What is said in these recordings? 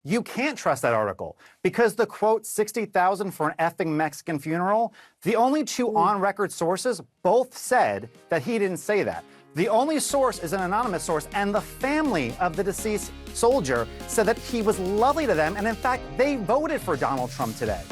You can't trust that article because the quote 60,000 for an effing Mexican funeral, the only two on-record sources both said that he didn't say that. The only source is an anonymous source, and the family of the deceased soldier said that he was lovely to them, and in fact, they voted for Donald Trump today.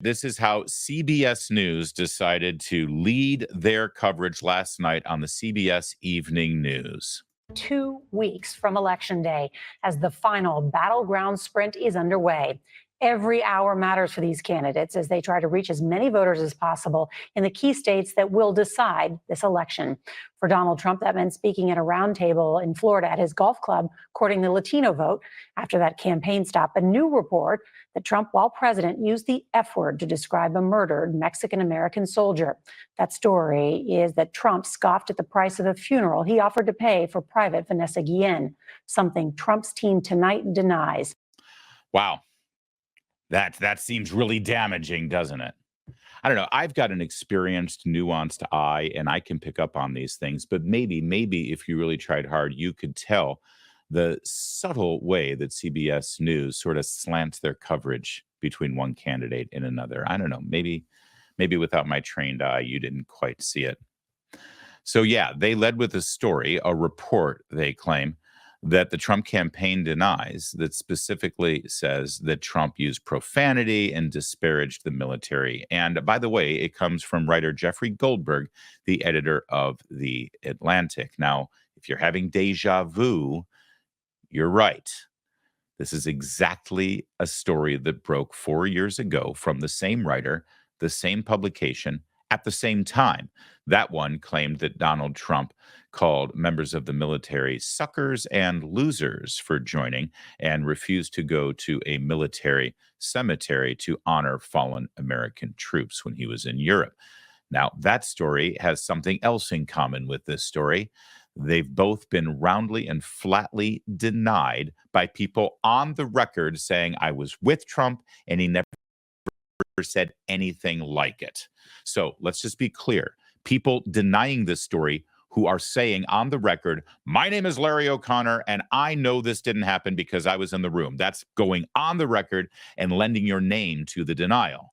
This is how CBS News decided to lead their coverage last night on the CBS Evening News. 2 weeks from Election Day as the final battleground sprint is underway. Every hour matters for these candidates as they try to reach as many voters as possible in the key states that will decide this election. For Donald Trump, that meant speaking at a roundtable in Florida at his golf club, courting the Latino vote after that campaign stop. A new report that Trump, while president, used the F word to describe a murdered Mexican-American soldier. That story is that Trump scoffed at the price of a funeral he offered to pay for Private Vanessa Guillen, something Trump's team tonight denies. Wow. That seems really damaging, doesn't it? I don't know. I've got an experienced, nuanced eye, and I can pick up on these things. But maybe if you really tried hard, you could tell the subtle way that CBS News sort of slants their coverage between one candidate and another. I don't know. Maybe without my trained eye, you didn't quite see it. So yeah, they led with a story, a report, they claim, that the Trump campaign denies, that specifically says that Trump used profanity and disparaged the military. And by the way, it comes from writer Jeffrey Goldberg, the editor of The Atlantic. Now, if you're having deja vu, you're right. This is exactly a story that broke 4 years ago from the same writer, the same publication, at the same time. That one claimed that Donald Trump called members of the military suckers and losers for joining and refused to go to a military cemetery to honor fallen American troops when he was in Europe. Now, that story has something else in common with this story. They've both been roundly and flatly denied by people on the record saying, I was with Trump and he never said anything like it. So let's just be clear. People denying this story who are saying on the record, my name is Larry O'Connor, and I know this didn't happen because I was in the room. That's going on the record and lending your name to the denial.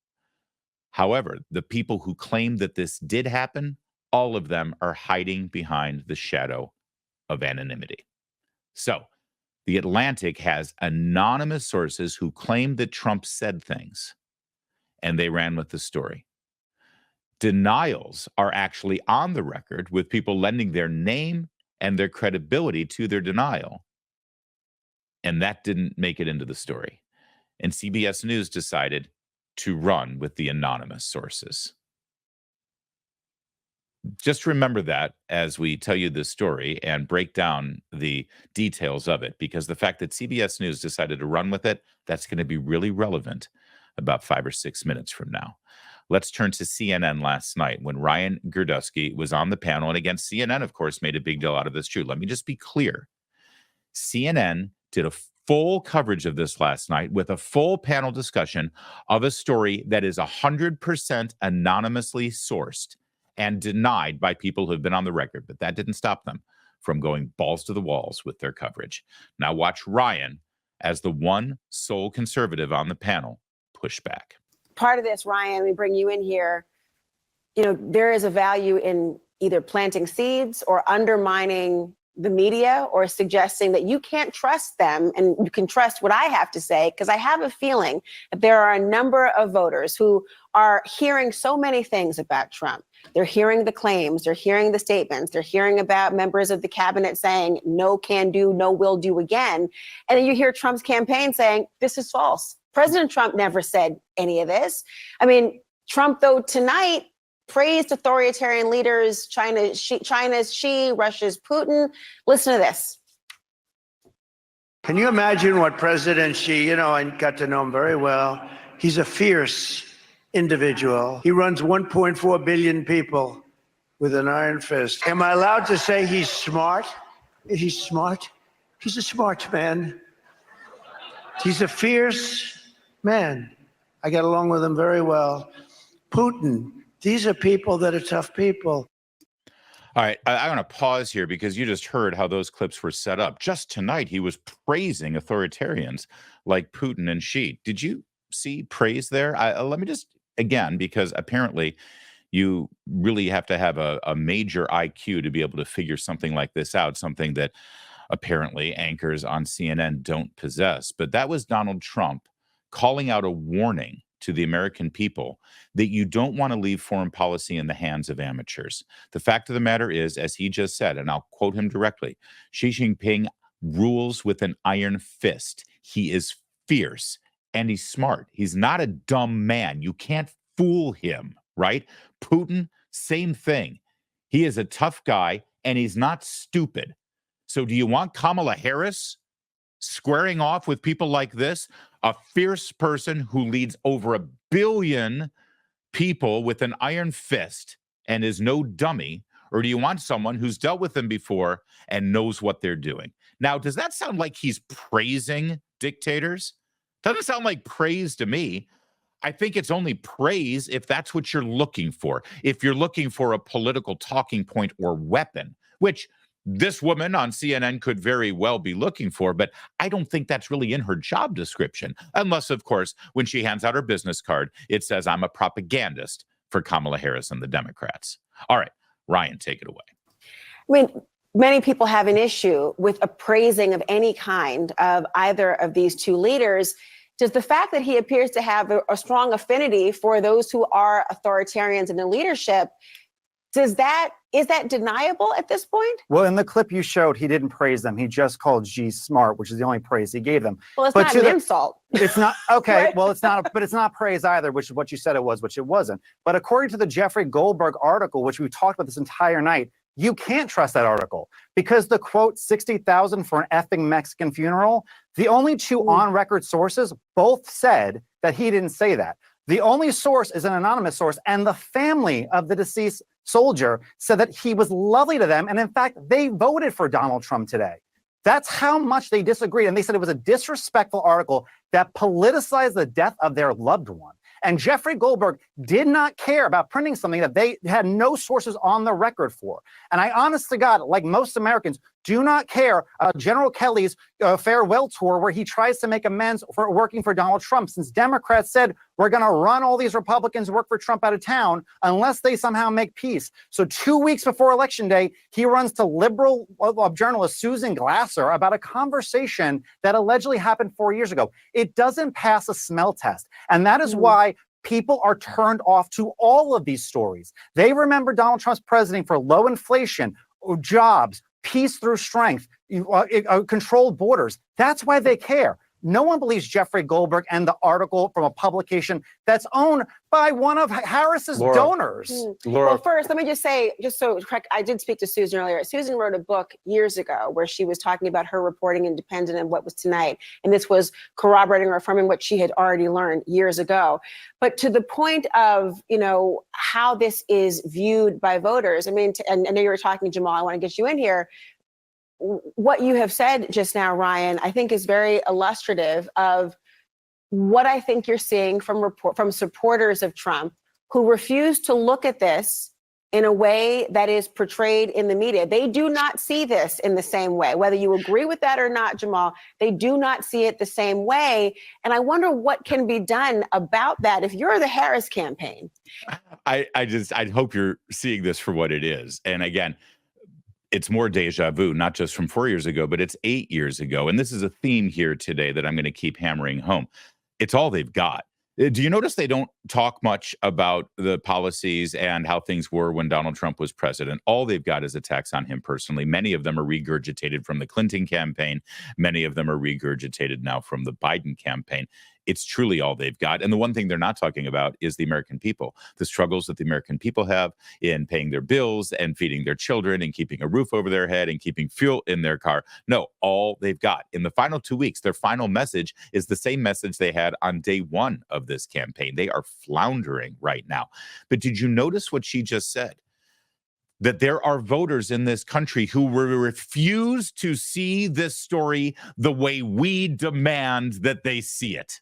However, the people who claim that this did happen, all of them are hiding behind the shadow of anonymity. So The Atlantic has anonymous sources who claim that Trump said things, and they ran with the story. Denials are actually on the record with people lending their name and their credibility to their denial. And that didn't make it into the story. And CBS News decided to run with the anonymous sources. Just remember that as we tell you this story and break down the details of it, because the fact that CBS News decided to run with it, that's going to be really relevant about 5 or 6 minutes from now. Let's turn to CNN last night when Ryan Girdusky was on the panel. And again, CNN, of course, made a big deal out of this too. Let me just be clear. CNN did a full coverage of this last night with a full panel discussion of a story that is 100% anonymously sourced and denied by people who have been on the record. But that didn't stop them from going balls to the walls with their coverage. Now watch Ryan, as the one sole conservative on the panel, push back. Part of this, Ryan, we bring you in here, there is a value in either planting seeds or undermining the media or suggesting that you can't trust them and you can trust what I have to say, because I have a feeling that there are a number of voters who are hearing so many things about Trump. They're hearing the claims, they're hearing the statements, they're hearing about members of the cabinet saying no can do, no will do again. And then you hear Trump's campaign saying this is false. President Trump never said any of this. I mean, Trump, though, tonight praised authoritarian leaders, China's Xi, Russia's Putin. Listen to this. Can you imagine what President Xi, I got to know him very well. He's a fierce individual. He runs 1.4 billion people with an iron fist. Am I allowed to say he's smart? Is he smart? He's a smart man. He's a fierce man. I get along with him very well. Putin. These are people that are tough people. All right, I want to pause here because you just heard how those clips were set up. Just tonight, he was praising authoritarians like Putin and Xi. Did you see praise there? Let me just, again, because apparently you really have to have a major IQ to be able to figure something like this out, something that apparently anchors on CNN don't possess. But that was Donald Trump calling out a warning to the American people that you don't want to leave foreign policy in the hands of amateurs. The fact of the matter is, as he just said, and I'll quote him directly, Xi Jinping rules with an iron fist. He is fierce and he's smart. He's not a dumb man. You can't fool him, right? Putin, same thing. He is a tough guy and he's not stupid. So do you want Kamala Harris squaring off with people like this? A fierce person who leads over 1 billion people with an iron fist and is no dummy? Or do you want someone who's dealt with them before and knows what they're doing? Now, does that sound like he's praising dictators? Doesn't sound like praise to me. I think it's only praise if that's what you're looking for. If you're looking for a political talking point or weapon, which this woman on CNN could very well be looking for, but I don't think that's really in her job description. Unless, of course, when she hands out her business card, it says, I'm a propagandist for Kamala Harris and the Democrats. All right, Ryan, take it away. I mean, many people have an issue with appraising of any kind of either of these two leaders. Does the fact that he appears to have a strong affinity for those who are authoritarians in the leadership, is that deniable at this point? Well, in the clip you showed, he didn't praise them. He just called Xi smart, which is the only praise he gave them. Well, it's But not to an the- insult. It's not okay. Right. Well, it's not, but it's not praise either, which is what you said it was, which it wasn't. But according to the Jeffrey Goldberg article, which we talked about this entire night, you can't trust that article because the quote 60,000 for an effing Mexican funeral. The only two on-record sources both said that he didn't say that. The only source is an anonymous source, and the family of the deceased soldier said that he was lovely to them, and in fact, they voted for Donald Trump today. That's how much they disagreed, and they said it was a disrespectful article that politicized the death of their loved one. And Jeffrey Goldberg did not care about printing something that they had no sources on the record for. And I, honest to God, like most Americans, do not care about General Kelly's farewell tour where he tries to make amends for working for Donald Trump, since Democrats said we're going to run all these Republicans who work for Trump out of town unless they somehow make peace. So 2 weeks before Election Day, he runs to liberal journalist Susan Glasser about a conversation that allegedly happened 4 years ago. It doesn't pass a smell test. And that is why people are turned off to all of these stories. They remember Donald Trump's presidency for low inflation, jobs, peace through strength, controlled borders. That's why they care. No one believes Jeffrey Goldberg and the article from a publication that's owned by one of Harris's donors. Laura, Well, first, let me just say, just so correct, I did speak to Susan earlier. Susan wrote a book years ago where she was talking about her reporting independent and what was tonight. And this was corroborating or affirming what she had already learned years ago. But to the point of, how this is viewed by voters, I mean, and I know you were talking, Jamal, I want to get you in here. What you have said just now, Ryan, I think is very illustrative of what I think you're seeing from supporters of Trump who refuse to look at this in a way that is portrayed in the media. They do not see this in the same way. Whether you agree with that or not, Jamal, they do not see it the same way. And I wonder what can be done about that if you're the Harris campaign. I hope you're seeing this for what it is. And again, it's more deja vu, not just from 4 years ago, but it's 8 years ago. And this is a theme here today that I'm going to keep hammering home. It's all they've got. Do you notice they don't talk much about the policies and how things were when Donald Trump was president? All they've got is attacks on him personally. Many of them are regurgitated from the Clinton campaign. Many of them are regurgitated now from the Biden campaign. It's truly all they've got. And the one thing they're not talking about is the American people, the struggles that the American people have in paying their bills and feeding their children and keeping a roof over their head and keeping fuel in their car. No, all they've got in the final 2 weeks, their final message is the same message they had on day one of this campaign. They are floundering right now. But did you notice what she just said? That there are voters in this country who will refuse to see this story the way we demand that they see it.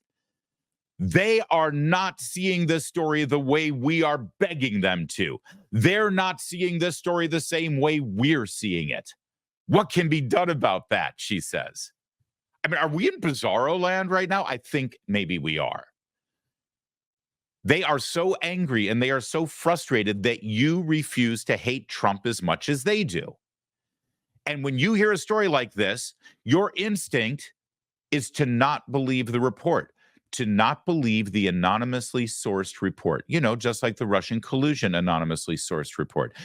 They are not seeing this story the way we are begging them to. They're not seeing this story the same way we're seeing it. What can be done about that, she says. I mean, are we in bizarro land right now? I think maybe we are. They are so angry and they are so frustrated that you refuse to hate Trump as much as they do. And when you hear a story like this, your instinct is to not believe the report, to not believe the anonymously sourced report, just like the Russian collusion anonymously sourced report,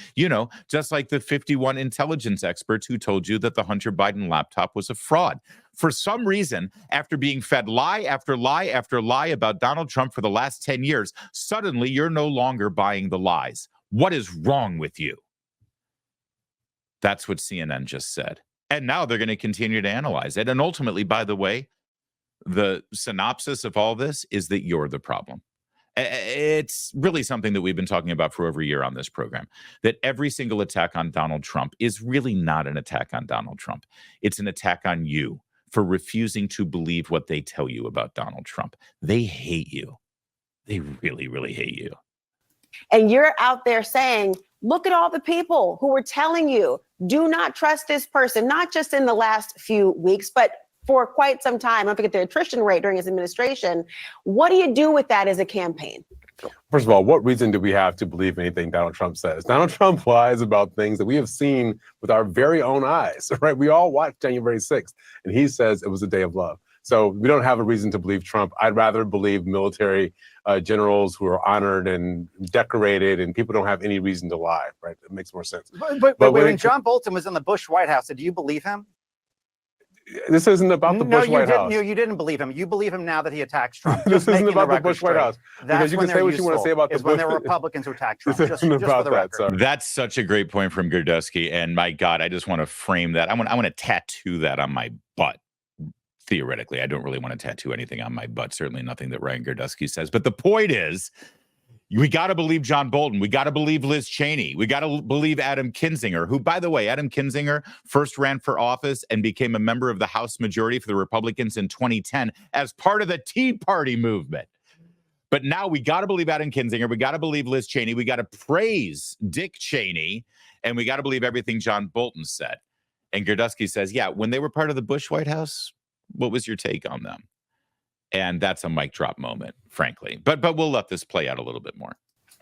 just like the 51 intelligence experts who told you that the Hunter Biden laptop was a fraud. For some reason, after being fed lie after lie after lie about Donald Trump for the last 10 years, suddenly you're no longer buying the lies. What is wrong with you? That's what CNN just said. And now they're going to continue to analyze it. And ultimately, by the way, the synopsis of all this is that you're the problem. It's really something that we've been talking about for over a year on this program, that every single attack on Donald Trump is really not an attack on Donald Trump. It's an attack on you for refusing to believe what they tell you about Donald Trump. They hate you. They really, really hate you. And you're out there saying, look at all the people who were telling you, do not trust this person, not just in the last few weeks, but for quite some time. I forget the attrition rate during his administration. What do you do with that as a campaign? First of all, what reason do we have to believe anything Donald Trump says? Donald Trump lies about things that we have seen with our very own eyes, right? We all watched January 6th, and he says it was a day of love. So we don't have a reason to believe Trump. I'd rather believe military generals who are honored and decorated, and people don't have any reason to lie, right? It makes more sense. But when John Bolton was in the Bush White House, did you believe him? This isn't about the Bush White House. No, you didn't believe him. You believe him now that he attacks Trump. This isn't about the Bush White House. Because you can say what you want to say about the Bush. When there were Republicans who attacked Trump. This isn't about that, sorry. That's such a great point from Girdusky. And my God, I just want to frame that. I want to tattoo that on my butt. Theoretically, I don't really want to tattoo anything on my butt. Certainly nothing that Ryan Girdusky says. But the point is, we got to believe John Bolton. We got to believe Liz Cheney. We got to believe Adam Kinzinger, who, by the way, Adam Kinzinger first ran for office and became a member of the House majority for the Republicans in 2010 as part of the Tea Party movement. But now we got to believe Adam Kinzinger. We got to believe Liz Cheney. We got to praise Dick Cheney. And we got to believe everything John Bolton said. And Girdusky says, yeah, when they were part of the Bush White House, what was your take on them? And that's a mic drop moment, frankly. But we'll let this play out a little bit more.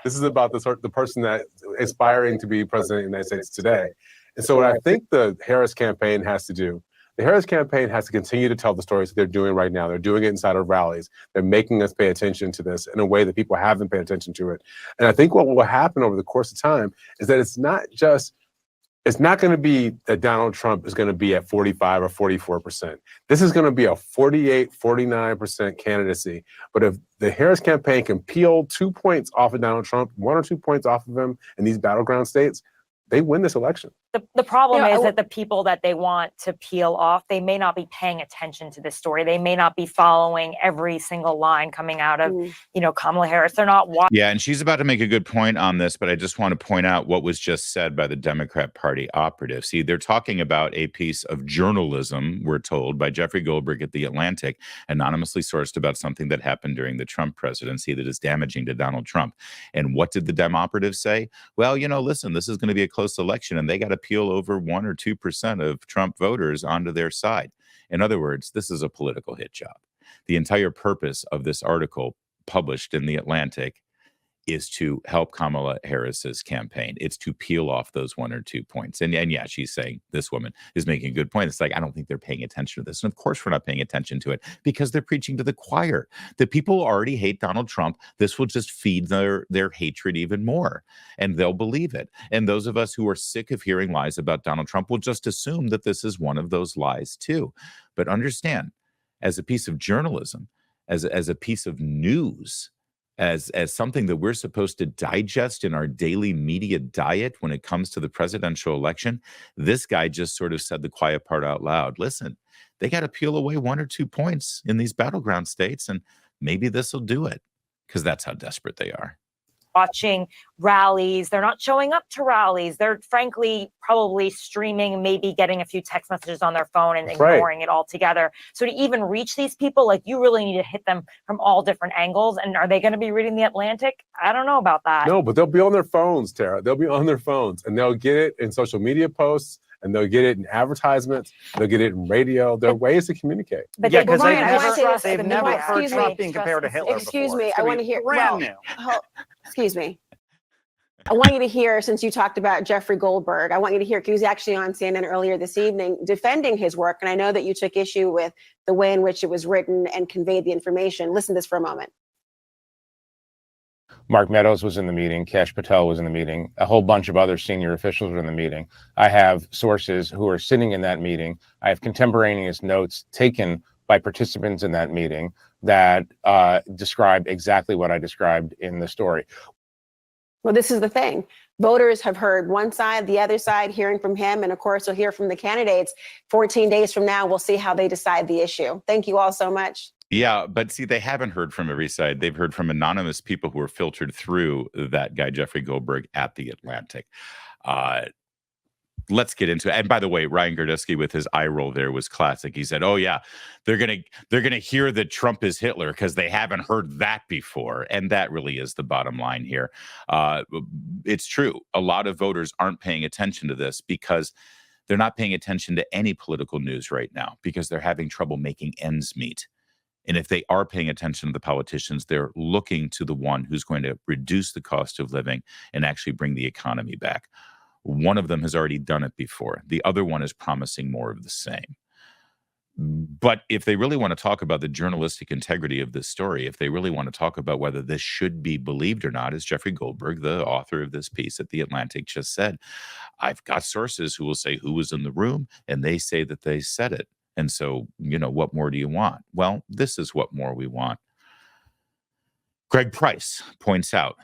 This is about the person that aspiring to be president of the United States today. And so what I think the Harris campaign has to do, the Harris campaign has to continue to tell the stories that they're doing right now. They're doing it inside of rallies. They're making us pay attention to this in a way that people haven't paid attention to it. And I think what will happen over the course of time is that it's not going to be that Donald Trump is going to be at 45 or 44%. This is going to be a 48, 49% candidacy. But if the Harris campaign can peel 2 points off of Donald Trump, 1 or 2 points off of him in these battleground states, they win this election. The problem is that the people that they want to peel off, they may not be paying attention to this story. They may not be following every single line coming out of, Kamala Harris. They're not watching. Yeah, and she's about to make a good point on this, but I just want to point out what was just said by the Democrat Party operative. See, they're talking about a piece of journalism, we're told, by Jeffrey Goldberg at The Atlantic, anonymously sourced about something that happened during the Trump presidency that is damaging to Donald Trump. And what did the Dem operative say? Well, listen, this is going to be a close election, and they got to peel over 1 or 2% of Trump voters onto their side. In other words, this is a political hit job. The entire purpose of this article published in The Atlantic is to help Kamala Harris's campaign. It's to peel off those 1 or 2 points. And yeah, she's saying, this woman is making a good point. It's like, I don't think they're paying attention to this. And of course, we're not paying attention to it because they're preaching to the choir. The people who already hate Donald Trump, this will just feed their hatred even more. And they'll believe it. And those of us who are sick of hearing lies about Donald Trump will just assume that this is one of those lies too. But understand, as a piece of journalism, as a piece of news, as something that we're supposed to digest in our daily media diet when it comes to the presidential election, this guy just sort of said the quiet part out loud. Listen, they got to peel away 1 or 2 points in these battleground states, and maybe this will do it, because that's how desperate they are. watching rallies. They're not showing up to rallies. They're frankly probably streaming, maybe getting a few text messages on their phone and ignoring it altogether. So to even reach these people, like, you really need to hit them from all different angles. And are they going to be reading The Atlantic? I don't know about that. No, but they'll be on their phones, Tara. They'll be on their phones, and they'll get it in social media posts, and they'll get it in advertisements. They'll get it in radio. There are ways to communicate. But Yeah, they- because Ryan, I wanna say this, they've the never media- heard excuse me, Trump being compared to Hitler Excuse before. me, It's I gonna want to be hear. brand well, new. excuse me. I want you to hear, since you talked about Jeffrey Goldberg, I want you to hear, he was actually on CNN earlier this evening defending his work. And I know that you took issue with the way in which it was written and conveyed the information. Listen to this for a moment. Mark Meadows was in the meeting. Kash Patel was in the meeting. A whole bunch of other senior officials were in the meeting. I have sources who are sitting in that meeting. I have contemporaneous notes taken by participants in that meeting that describe exactly what I described in the story. Well, this is the thing. Voters have heard one side, the other side, hearing from him. And of course, we'll hear from the candidates 14 days from now. We'll see how they decide the issue. Thank you all so much. Yeah, but see, they haven't heard from every side. They've heard from anonymous people who were filtered through that guy, Jeffrey Goldberg, at The Atlantic. Let's get into it. And by the way, Ryan Girdusky with his eye roll there was classic. He said, "Oh yeah, they're gonna hear that Trump is Hitler because they haven't heard that before." And that really is the bottom line here. It's true. A lot of voters aren't paying attention to this because they're not paying attention to any political news right now because they're having trouble making ends meet. And if they are paying attention to the politicians, they're looking to the one who's going to reduce the cost of living and actually bring the economy back. One of them has already done it before. The other one is promising more of the same. But if they really want to talk about the journalistic integrity of this story, if they really want to talk about whether this should be believed or not, as Jeffrey Goldberg, the author of this piece at The Atlantic, just said, I've got sources who will say who was in the room, and they say that they said it. And so, what more do you want? Well, this is what more we want. Greg Price points out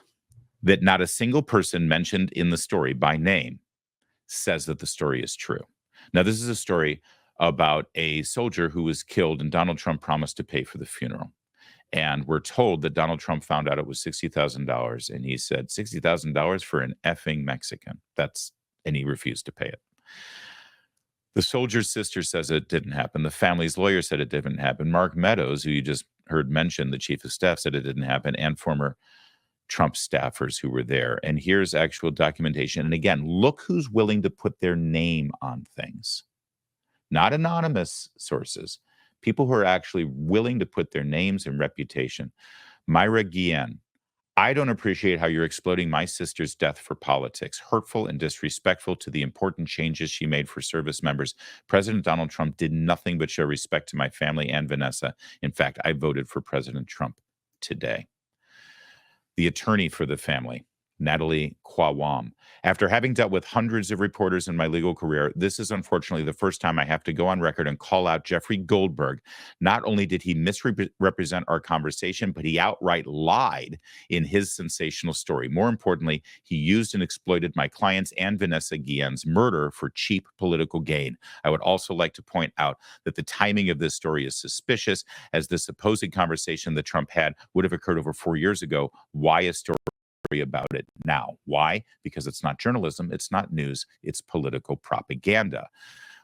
that not a single person mentioned in the story by name says that the story is true. Now, this is a story about a soldier who was killed, and Donald Trump promised to pay for the funeral. And we're told that Donald Trump found out it was $60,000, and he said, $60,000 for an effing Mexican. And he refused to pay it. The soldier's sister says it didn't happen. The family's lawyer said it didn't happen. Mark Meadows, who you just heard mentioned, the chief of staff, said it didn't happen, and former Trump staffers who were there. And here's actual documentation. And again, look who's willing to put their name on things. Not anonymous sources. People who are actually willing to put their names and reputation. Myra Guillen, I don't appreciate how you're exploiting my sister's death for politics. Hurtful and disrespectful to the important changes she made for service members. President Donald Trump did nothing but show respect to my family and Vanessa. In fact, I voted for President Trump today. The attorney for the family, Natalie Kwawam. After having dealt with hundreds of reporters in my legal career, this is unfortunately the first time I have to go on record and call out Jeffrey Goldberg. Not only did he misrepresent our conversation, but he outright lied in his sensational story. More importantly, he used and exploited my client's and Vanessa Guillen's murder for cheap political gain. I would also like to point out that the timing of this story is suspicious, as the supposed conversation that Trump had would have occurred over 4 years ago. Why a story about it now? Why? Because it's not journalism, it's not news, it's political propaganda.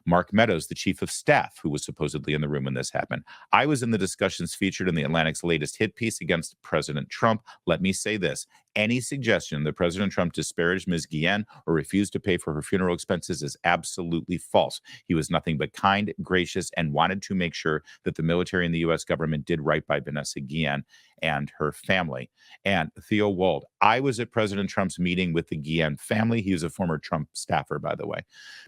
Mark Meadows, the chief of staff, who was supposedly in the room when this happened. I was in the discussions featured in The Atlantic's latest hit piece against President Trump. Let me say this. Any suggestion that President Trump disparaged Ms. Guillen or refused to pay for her funeral expenses is absolutely false. He was nothing but kind, gracious, and wanted to make sure that the military and the U.S. government did right by Vanessa Guillen and her family. And Theo Wold, I was at President Trump's meeting with the Guillen family. He was a former Trump staffer, by the way,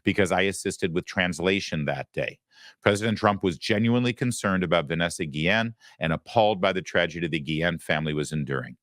because I assisted with translation that day. President Trump was genuinely concerned about Vanessa Guillen and appalled by the tragedy the Guillen family was enduring.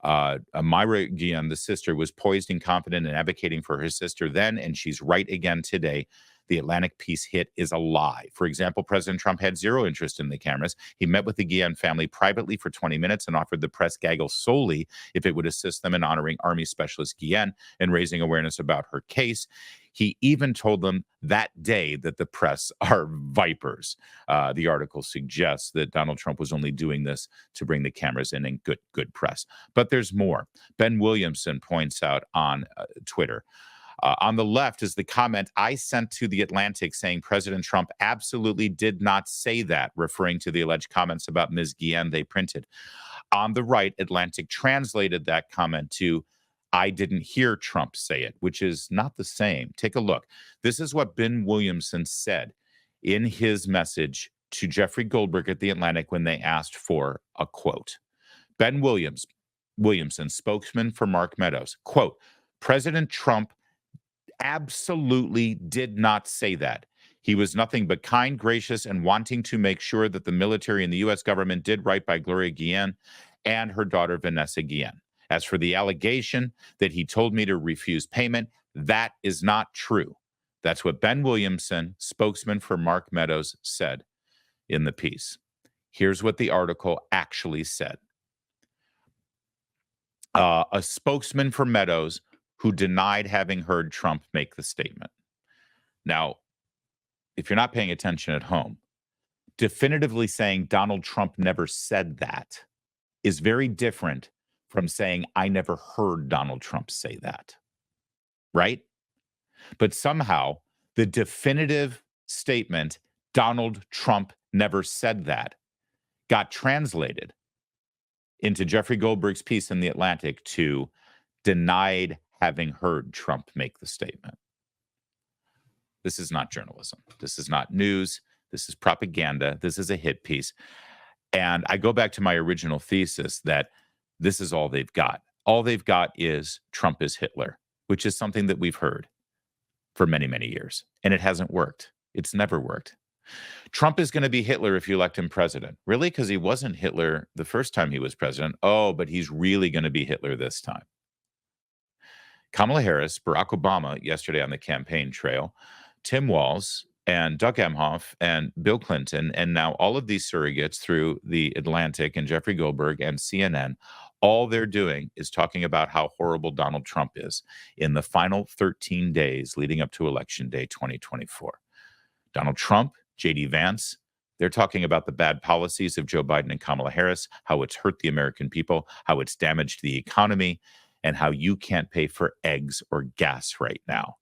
Myra Guillen, the sister, was poised and confident in advocating for her sister then, and she's right again today. The Atlantic piece hit is a lie. For example, President Trump had zero interest in the cameras. He met with the Guillen family privately for 20 minutes and offered the press gaggle solely if it would assist them in honoring Army Specialist Guillen and raising awareness about her case. He even told them that day that the press are vipers. The article suggests that Donald Trump was only doing this to bring the cameras in and good press. But there's more. Ben Williamson points out on Twitter. On the left is the comment I sent to The Atlantic saying President Trump absolutely did not say that, referring to the alleged comments about Ms. Guillen they printed. On the right, Atlantic translated that comment to I didn't hear Trump say it, which is not the same. Take a look. This is what Ben Williamson said in his message to Jeffrey Goldberg at The Atlantic when they asked for a quote. Ben Williamson, spokesman for Mark Meadows, quote, President Trump absolutely did not say that. He was nothing but kind, gracious, and wanting to make sure that the military and the U.S. government did right by Gloria Guillen and her daughter, Vanessa Guillen. As for the allegation that he told me to refuse payment, that is not true. That's what Ben Williamson, spokesman for Mark Meadows, said in the piece. Here's what the article actually said. A spokesman for Meadows who denied having heard Trump make the statement. Now, if you're not paying attention at home, definitively saying Donald Trump never said that is very different from saying I never heard Donald Trump say that, right? But somehow the definitive statement, Donald Trump never said that, got translated into Jeffrey Goldberg's piece in The Atlantic to denied having heard Trump make the statement. This is not journalism. This is not news. This is propaganda. This is a hit piece. And I go back to my original thesis that this is all they've got. All they've got is Trump is Hitler, which is something that we've heard for many, many years. And it hasn't worked. It's never worked. Trump is going to be Hitler if you elect him president. Really? Because he wasn't Hitler the first time he was president. Oh, but he's really going to be Hitler this time. Kamala Harris, Barack Obama yesterday on the campaign trail, Tim Walz and Doug Emhoff and Bill Clinton, and now all of these surrogates through The Atlantic and Jeffrey Goldberg and CNN, all they're doing is talking about how horrible Donald Trump is in the final 13 days leading up to Election Day 2024. Donald Trump, J.D. Vance, they're talking about the bad policies of Joe Biden and Kamala Harris, how it's hurt the American people, how it's damaged the economy, and how you can't pay for eggs or gas right now.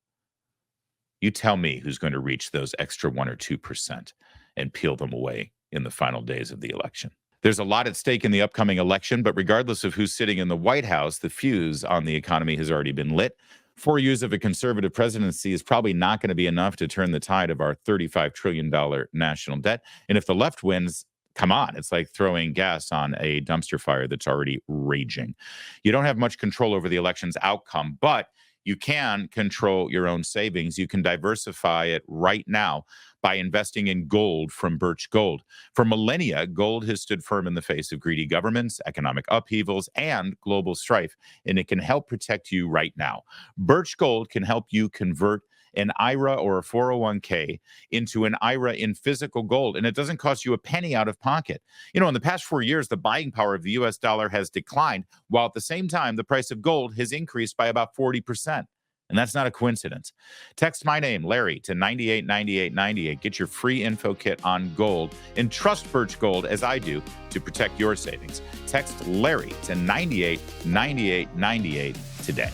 You tell me who's going to reach those extra 1 or 2% and peel them away in the final days of the election. There's a lot at stake in the upcoming election, but regardless of who's sitting in the White House, the fuse on the economy has already been lit. 4 years of a conservative presidency is probably not going to be enough to turn the tide of our $35 trillion national debt. And if the left wins, come on, it's like throwing gas on a dumpster fire that's already raging. You don't have much control over the election's outcome, but you can control your own savings. You can diversify it right now by investing in gold from Birch Gold. For millennia, gold has stood firm in the face of greedy governments, economic upheavals, and global strife, and it can help protect you right now. Birch Gold can help you convert an IRA or a 401k into an IRA in physical gold, and it doesn't cost you a penny out of pocket. You know, in the past 4 years, the buying power of the U.S. dollar has declined, while at the same time, the price of gold has increased by about 40%. And that's not a coincidence. Text my name, Larry, to 989898. Get your free info kit on gold and trust Birch Gold as I do to protect your savings. Text Larry to 989898 today.